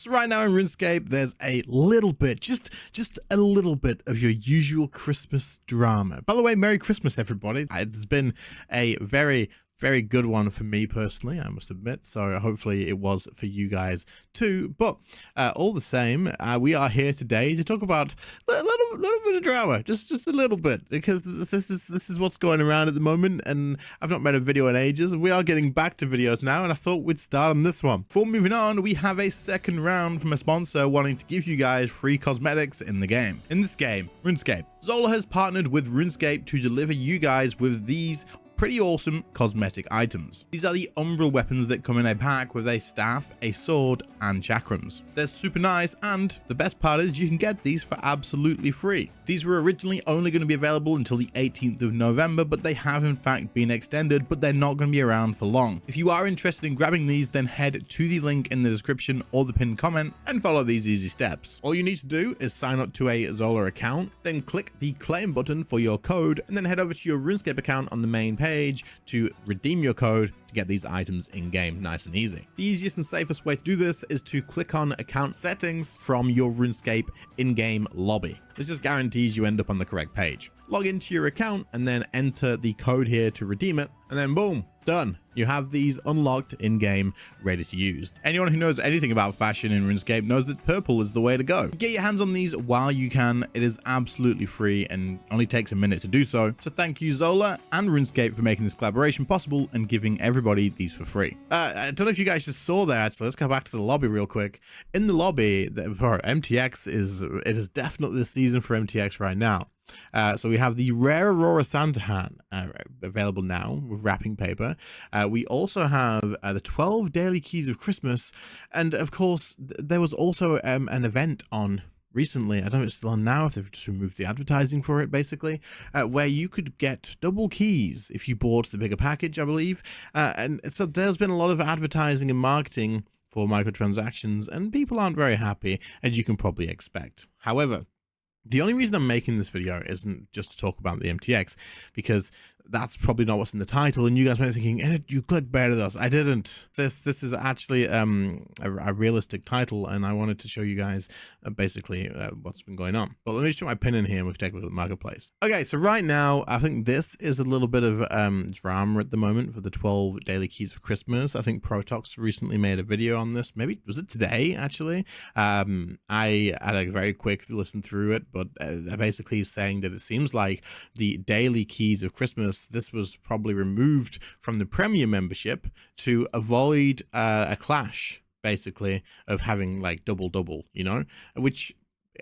So right now in RuneScape, there's a little bit, just a little bit of your usual Christmas drama. By the way, Merry Christmas, everybody. It's been a very good one for me personally, I must admit. So hopefully it was for you guys too. But all the same, we are here today to talk about a little bit of drama, just a little bit, because this is what's going around at the moment, and I've not made a video in ages, and we are getting back to videos now, and I thought we'd start on this one. Before moving on, we have a second round from a sponsor wanting to give you guys free cosmetics in the game. In this game, RuneScape, Zola has partnered with RuneScape to deliver you guys with these pretty awesome cosmetic items. These are the Umbra weapons that come in a pack with a staff, a sword, and chakrams. They're super nice, and the best part is you can get these for absolutely free. These were originally only going to be available until the 18th of November, but they have in fact been extended, but they're not going to be around for long. If you are interested in grabbing these, then head to the link in the description or the pinned comment and follow these easy steps. All you need to do is sign up to a Zola account, then click the claim button for your code, and then head over to your RuneScape account on the main page to redeem your code to get these items in game nice and easy. The easiest and safest way to do this is to click on account settings from your RuneScape in-game lobby. This just guarantees you end up on the correct page. Log into your account and then enter the code here to redeem it, and then boom, done. You have these unlocked in-game, ready to use. Anyone who knows anything about fashion in RuneScape knows that purple is the way to go. Get your hands on these while you can. It is absolutely free and only takes a minute to do so. So thank you Zola and RuneScape for making this collaboration possible and giving everybody these for free. I don't know if you guys just saw that actually. Let's go back to the lobby real quick. In the lobby, MTX is definitely the season for MTX right now. So we have the rare Aurora Santa hat available now with wrapping paper. We also have the 12 daily keys of Christmas, and of course there was also an event on recently, I don't know if it's still on now, if they've just removed the advertising for it basically, where you could get double keys if you bought the bigger package, I believe. And so there's been a lot of advertising and marketing for microtransactions, and people aren't very happy, as you can probably expect. However, the only reason I'm making this video isn't just to talk about the MTX, because that's probably not what's in the title, and you guys might be thinking, you clickbaited us. I didn't. This is actually a realistic title, and I wanted to show you guys basically what's been going on. But let me just put my pin in here and we can take a look at the marketplace. Okay, so right now, I think this is a little bit of drama at the moment for the 12 daily keys for Christmas. I think Protox recently made a video on this. Maybe, was it today, actually? I had a very quick listen through it, but basically saying that it seems like the daily keys of Christmas, this was probably removed from the premium membership to avoid a clash, basically, of having like double, you know, which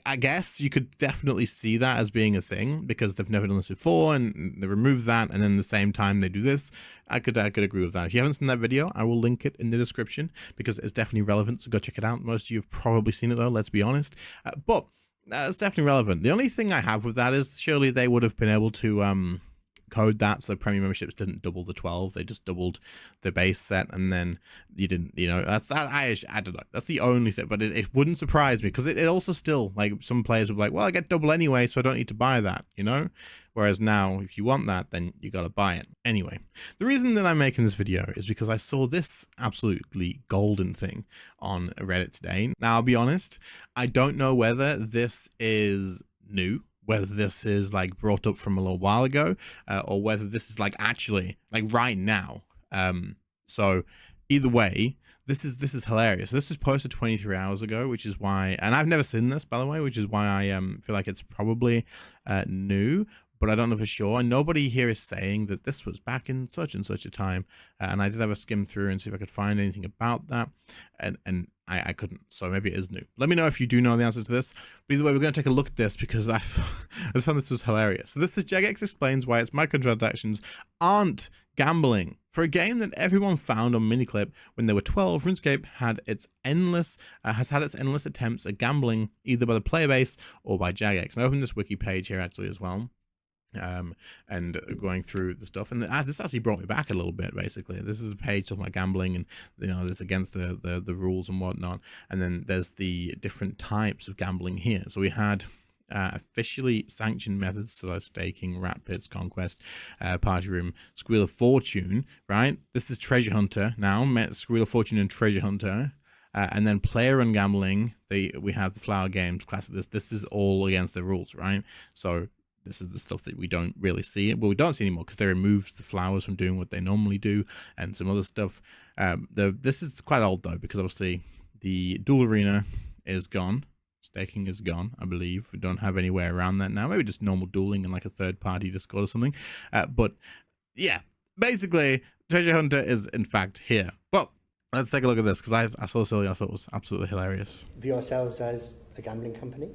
I guess you could definitely see that as being a thing, because they've never done this before and they remove that, and then the same time they do this. I could agree with that. If you haven't seen that video, I will link it in the description because it's definitely relevant, so go check it out. Most of you have probably seen it though, let's be honest, but it's definitely relevant. The only thing I have with that is surely they would have been able to code that so the premium memberships didn't double the 12, they just doubled the base set, and then you didn't, you know, that's that. I don't know, that's the only thing, but it wouldn't surprise me, because it also still, like, some players would be like, well, I get double anyway, so I don't need to buy that, you know, whereas now if you want that, then you gotta buy it. Anyway, the reason that I'm making this video is because I saw this absolutely golden thing on Reddit today. Now I'll be honest, I don't know whether this is new, whether this is like brought up from a little while ago, or whether this is like actually like right now. So either way, this is hilarious. This was posted 23 hours ago, which is why, and I've never seen this, by the way, which is why I feel like it's probably new, but I don't know for sure. And nobody here is saying that this was back in such and such a time. And I did have a skim through and see if I could find anything about that, and I couldn't, so maybe it is new. Let me know if you do know the answer to this. But either way, we're going to take a look at this because I just found this was hilarious. So this is Jagex explains why its microtransactions aren't gambling. For a game that everyone found on Miniclip when there were 12, RuneScape has had its endless attempts at gambling, either by the player base or by Jagex. And I opened this wiki page here actually as well, and going through the stuff, and this actually brought me back a little bit. Basically, this is a page talking about gambling, and you know, this against the rules and whatnot, and then there's the different types of gambling here. So we had officially sanctioned methods, so like staking, rat pits, conquest, party room, squeal of fortune, right? This is treasure hunter now, Squeal of Fortune and treasure hunter. and then player and gambling, we have the flower games class of this. This is all against the rules, right? So this is the stuff that we don't really see. Well, we don't see anymore because they removed the flowers from doing what they normally do and some other stuff. This is quite old though, because obviously the duel arena is gone. Staking is gone, I believe. We don't have anywhere around that now. Maybe just normal dueling in like a third-party Discord or something. But yeah, basically, Treasure Hunter is in fact here. Well, let's take a look at this, because I saw this earlier. I thought it was absolutely hilarious. View ourselves as a gambling company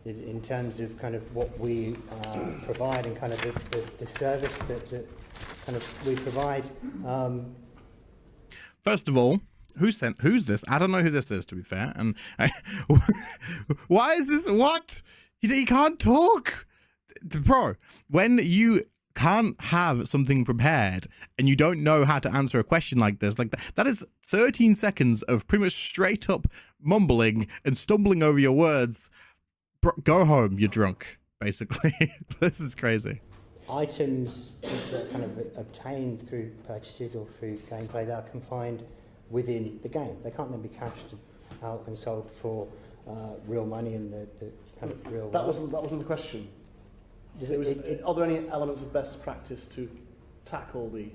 in terms of kind of what we provide and kind of the service that kind of we provide. First of all, who's this? I don't know who this is, to be fair. And why is this? What? You can't talk, bro. When you can't have something prepared and you don't know how to answer a question like this, like that is 13 seconds of pretty much straight up mumbling and stumbling over your words. Bro, go home, you're drunk, basically. This is crazy. Items that are kind of obtained through purchases or through gameplay that are confined within the game. They can't then be cashed out and sold for real money and the kind of real. That wasn't the question. Are there any elements of best practice to tackle the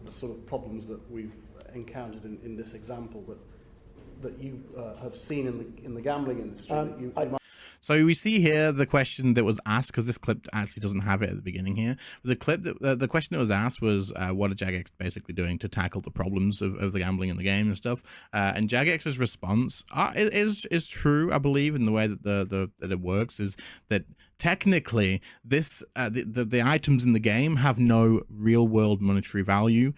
sort of problems that we've encountered in this example that you have seen in the gambling industry? So we see here the question that was asked, because this clip actually doesn't have it at the beginning here. But the clip that the question that was asked was, what are Jagex basically doing to tackle the problems of the gambling in the game and stuff? And Jagex's response is true, I believe, in the way that that it works, is that technically this the items in the game have no real world monetary value,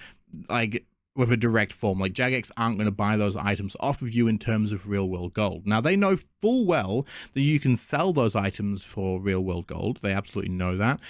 like with a direct form. Like Jagex aren't going to buy those items off of you in terms of real world gold. Now they know full well that you can sell those items for real world gold. They absolutely know that.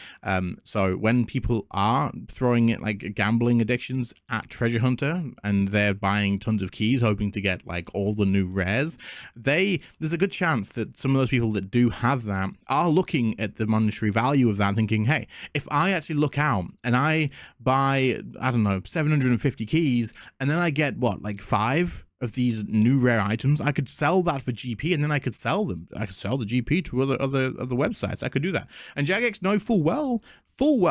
So when people are throwing it like gambling addictions at Treasure Hunter and they're buying tons of keys hoping to get like all the new rares, there's a good chance that some of those people that do have that are looking at the monetary value of that, thinking, hey, if I actually look out and I buy, I don't know, 750 keys, and then I get what, like 5 of these new rare items, I could sell that for GP, and then I could sell them. I could sell the GP to other websites. I could do that. And Jagex know full well,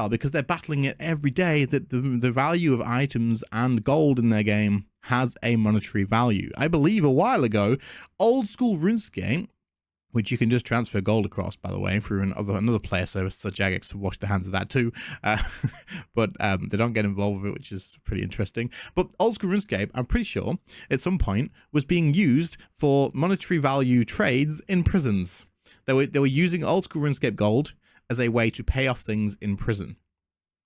because they're battling it every day, that the value of items and gold in their game has a monetary value. I believe a while ago, old school RuneScape, which you can just transfer gold across, by the way, through another player service, so Jagex have washed their hands of that too. But they don't get involved with it, which is pretty interesting. But old school RuneScape, I'm pretty sure, at some point, was being used for monetary value trades in prisons. They were using old school RuneScape gold as a way to pay off things in prison.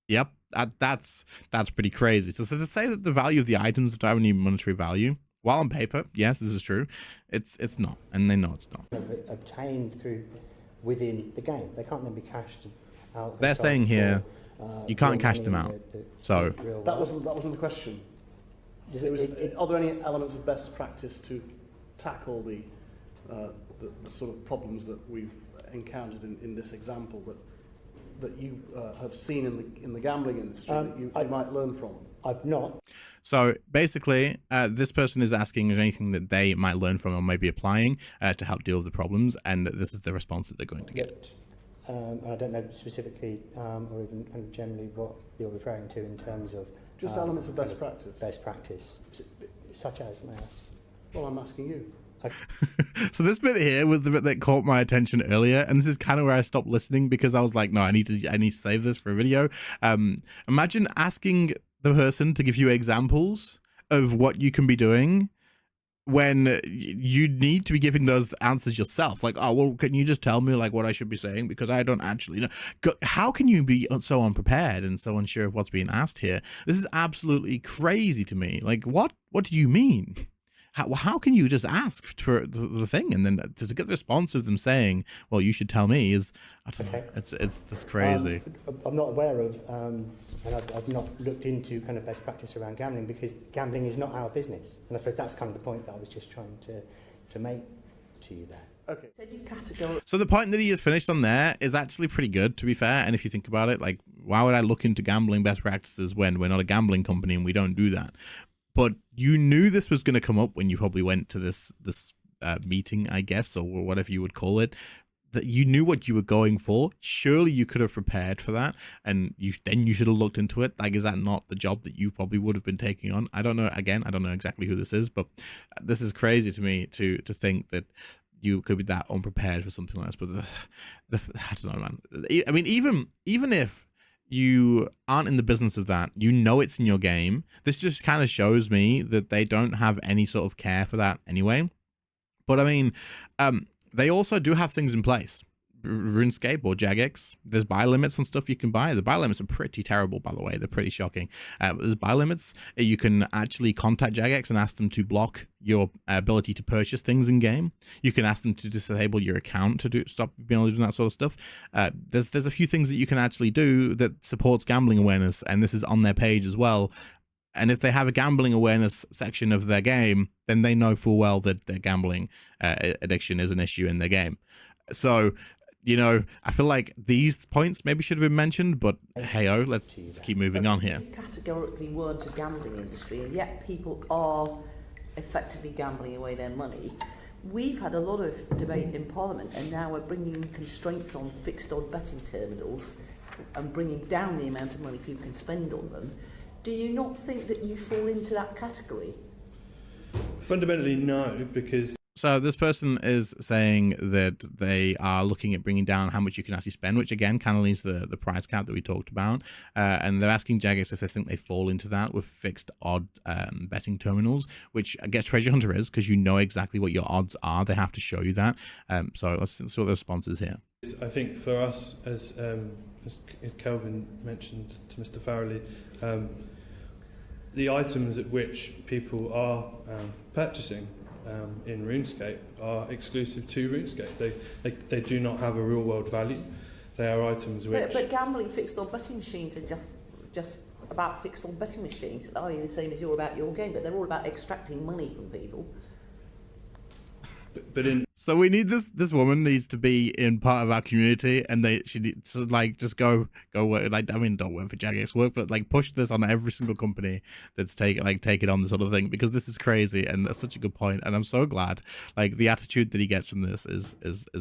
Yep, that's pretty crazy. So to say that the value of the items don't have any monetary value, while on paper, yes, this is true, it's not, and they know it's not. Obtained through within the game. They can't then be cashed out. They're saying here, you can't cash them out. So that wasn't the question. Are there any elements of best practice to tackle the sort of problems that we've encountered in this example that you have seen in the gambling industry that you might learn from? I've not. So basically, this person is asking if anything that they might learn from or maybe applying to help deal with the problems, and this is the response that they're going to get. I don't know specifically or even kind of generally what you're referring to in terms of just elements of best practice. Best practice, such as, may I ask? Well, I'm asking you. So this bit here was the bit that caught my attention earlier, and this is kind of where I stopped listening, because I was like, no, I need to save this for a video. Imagine asking the person to give you examples of what you can be doing when you need to be giving those answers yourself. Like, oh, well, can you just tell me like what I should be saying, because I don't actually know. How can you be so unprepared and so unsure of what's being asked here? This is absolutely crazy to me. Like, what do you mean? How can you just ask for the thing and then to get the response of them saying, well, you should tell me, is, I don't know, it's crazy. I'm not aware of, and I've not looked into kind of best practice around gambling, because gambling is not our business. And I suppose that's kind of the point that I was just trying to make to you there. Okay. So the point that he has finished on there is actually pretty good, to be fair. And if you think about it, like, why would I look into gambling best practices when we're not a gambling company and we don't do that? but you knew this was going to come up when you probably went to this meeting, I guess, or whatever you would call it. That you knew what you were going for. Surely you could have prepared for that, and then you should have looked into it. Like, is that not the job that you probably would have been taking on? I don't know. Again, I don't know exactly who this is, but this is crazy to me to think that you could be that unprepared for something like this. But I don't know, man. I mean, even if you aren't in the business of that, you know it's in your game. This just kind of shows me that they don't have any sort of care for that anyway. But I mean, they also do have things in place. RuneScape or Jagex, there's buy limits on stuff you can buy. The buy limits are pretty terrible, by the way. They're pretty shocking. There's buy limits. You can actually contact Jagex and ask them to block your ability to purchase things in game. You can ask them to disable your account to stop being able to do that sort of stuff. There's a few things that you can actually do that supports gambling awareness, and this is on their page as well. And if they have a gambling awareness section of their game, then they know full well that their gambling addiction is an issue in their game. So, you know, I feel like these points maybe should have been mentioned, but hey-oh, let's keep moving on here. Categorically weren't a gambling industry, and yet people are effectively gambling away their money. We've had a lot of debate in Parliament, and now we're bringing constraints on fixed odd betting terminals and bringing down the amount of money people can spend on them. Do you not think that you fall into that category? Fundamentally, no, because... So this person is saying that they are looking at bringing down how much you can actually spend, which again kind of leaves the price cap that we talked about. And they're asking Jagex if they think they fall into that with fixed odd betting terminals, which I guess Treasure Hunter is, because you know exactly what your odds are. They have to show you that. So let's see what the response is here. I think for us, as Kelvin mentioned to Mr. Farrelly, the items at which people are purchasing in RuneScape are exclusive to RuneScape. They do not have a real world value. They are items which... But gambling fixed odd betting machines are just about fixed odd betting machines, are the same as you're about your game, but they're all about extracting money from people. But in... So we need this woman needs to be in part of our community, and she needs to like just go work, like, I mean, don't work for Jagex, work for, like, push this on every single company that's take it on this sort of thing, because this is crazy, and that's such a good point, and I'm so glad. Like, the attitude that he gets from this is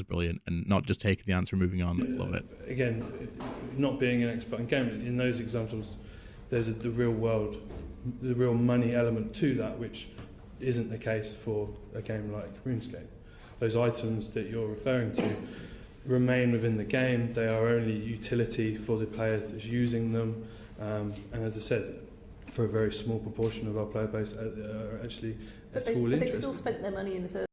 brilliant, and not just taking the answer and moving on. Love it. Again, not being an expert in gambling, in those examples, there's the real money element to that, which isn't the case for a game like RuneScape. Those items that you're referring to remain within the game. They are only utility for the players that's using them. And as I said, for a very small proportion of our player base are actually at all interested. But they still spent their money in the first.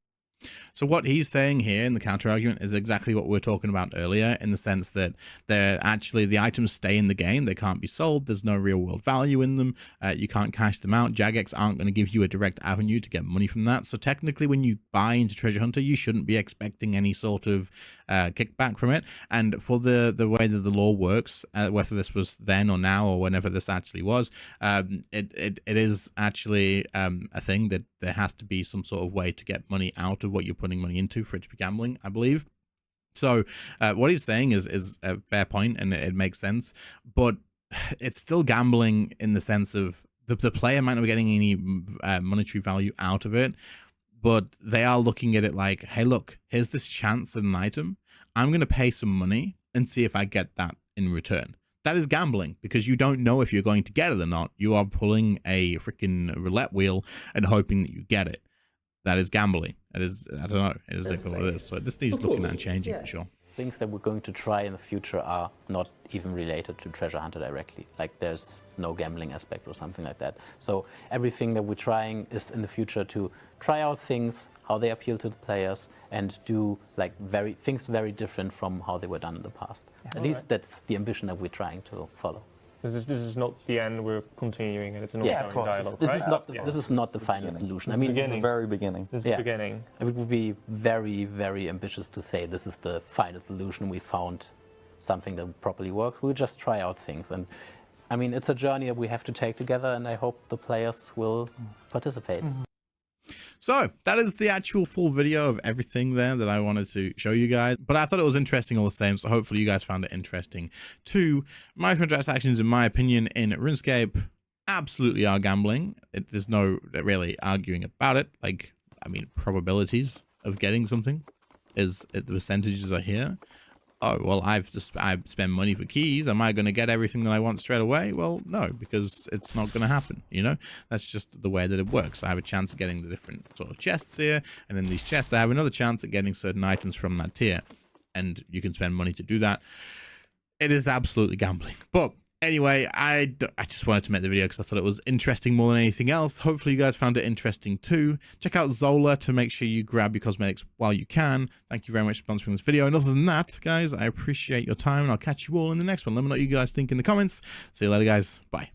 So what he's saying here in the counter argument is exactly what we were talking about earlier, in the sense that they're actually, the items stay in the game. They can't be sold. There's no real world value in them. You can't cash them out. Jagex aren't going to give you a direct avenue to get money from that. So technically, when you buy into Treasure Hunter, you shouldn't be expecting any sort of kickback from it. And for the way that the law works, whether this was then or now or whenever this actually was, it is actually a thing that there has to be some sort of way to get money out of what you're putting money into for it to be gambling, I believe. So what he's saying is a fair point, and it makes sense, but it's still gambling in the sense of the player might not be getting any monetary value out of it, but they are looking at it like, hey, look, here's this chance at an item. I'm going to pay some money and see if I get that in return. That is gambling, because you don't know if you're going to get it or not. You are pulling a freaking roulette wheel and hoping that you get it. That is gambling. It is, I don't know, it is exactly what it is. So this needs looking at and changing for sure. Things that we're going to try in the future are not even related to Treasure Hunter directly. Like, there's no gambling aspect or something like that. So everything that we're trying is in the future to try out things, how they appeal to the players, and do like things very different from how they were done in the past. At least that's the ambition that we're trying to follow. This is not the end. We're continuing, and it's an ongoing dialogue. This is not the final solution. I mean, this is the very beginning. This is the beginning. It would be very, very ambitious to say this is the final solution. We found something that properly works. We'll just try out things, and I mean, it's a journey that we have to take together, and I hope the players will participate. So that is the actual full video of everything there that I wanted to show you guys. But I thought it was interesting all the same, so hopefully you guys found it interesting too. Microtransactions, in my opinion, in RuneScape absolutely are gambling. There's no really arguing about it. Like, I mean, probabilities of getting something is the percentages are here. Oh, well, I spend money for keys. Am I going to get everything that I want straight away? Well, no, because it's not going to happen, you know? That's just the way that it works. I have a chance of getting the different sort of chests here, and in these chests, I have another chance at getting certain items from that tier, and you can spend money to do that. It is absolutely gambling. But anyway, I just wanted to make the video because I thought it was interesting more than anything else. Hopefully you guys found it interesting too. Check out Zola to make sure you grab your cosmetics while you can. Thank you very much for sponsoring this video. And other than that, guys, I appreciate your time, and I'll catch you all in the next one. Let me know what you guys think in the comments. See you later, guys. Bye.